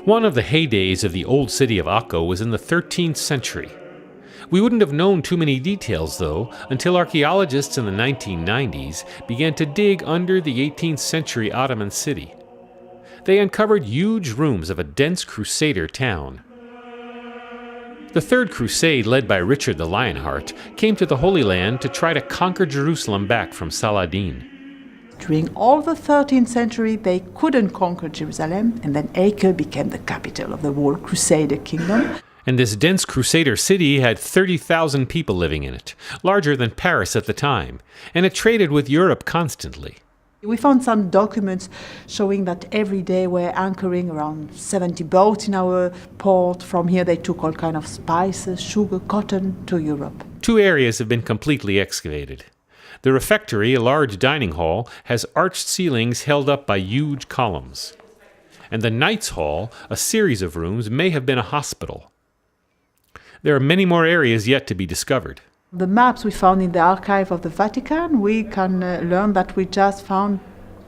One of the heydays of the old city of Akko was in the 13th century. We wouldn't have known too many details, though, until archaeologists in the 1990s began to dig under the 18th century Ottoman city. They uncovered huge rooms of a dense Crusader town. The Third Crusade, led by Richard the Lionheart, came to the Holy Land to try to conquer Jerusalem back from Saladin. During all the 13th century, they couldn't conquer Jerusalem, and then Acre became the capital of the whole Crusader kingdom. And this dense Crusader city had 30,000 people living in it, larger than Paris at the time, and it traded with Europe constantly. We found some documents showing that every day we're anchoring around 70 boats in our port. From here they took all kinds of spices, sugar, cotton to Europe. Two areas have been completely excavated. The refectory, a large dining hall, has arched ceilings held up by huge columns. And the Knights' Hall, a series of rooms, may have been a hospital. There are many more areas yet to be discovered. The maps we found in the archive of the Vatican, we can learn that we just found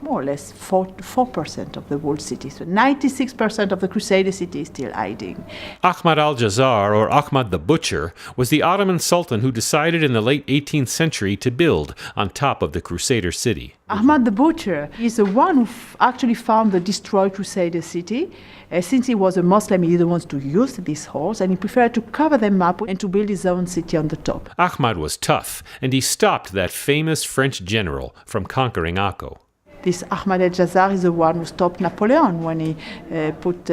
more or less 4% of the whole city. So 96% of the Crusader city is still hiding. Ahmad al-Jazar, or Ahmad the Butcher, was the Ottoman Sultan who decided in the late 18th century to build on top of the Crusader city. Ahmad the Butcher is the one who actually found the destroyed Crusader city. Since he was a Muslim, he didn't want to use these halls, and he preferred to cover them up and to build his own city on the top. Ahmad was tough, and he stopped that famous French general from conquering Akko. This Ahmad al-Jazar is the one who stopped Napoleon when he put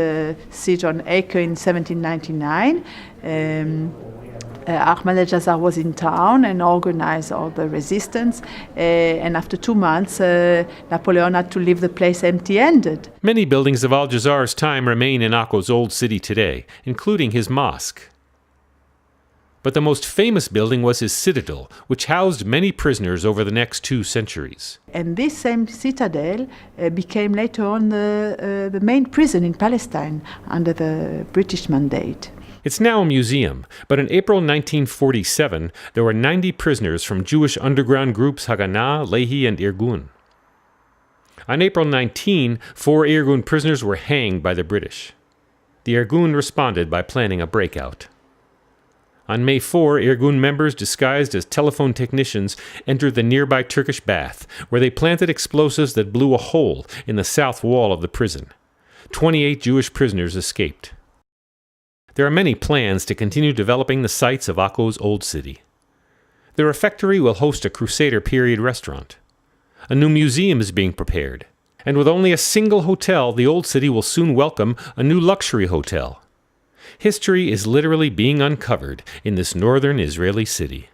siege on Acre in 1799. Ahmad al-Jazar was in town and organized all the resistance. And after 2 months, Napoleon had to leave the place empty-handed. Many buildings of al-Jazar's time remain in Akko's old city today, including his mosque. But the most famous building was his citadel, which housed many prisoners over the next 2 centuries. And this same citadel became later on the main prison in Palestine under the British mandate. It's now a museum, but in April 1947, there were 90 prisoners from Jewish underground groups Haganah, Lehi, and Irgun. On April 19, 4 Irgun prisoners were hanged by the British. The Irgun responded by planning a breakout. On May 4, Irgun members disguised as telephone technicians entered the nearby Turkish bath, where they planted explosives that blew a hole in the south wall of the prison. 28 Jewish prisoners escaped. There are many plans to continue developing the sites of Akko's old city. The refectory will host a Crusader period restaurant. A new museum is being prepared. And with only a single hotel, the old city will soon welcome a new luxury hotel. History is literally being uncovered in this northern Israeli city.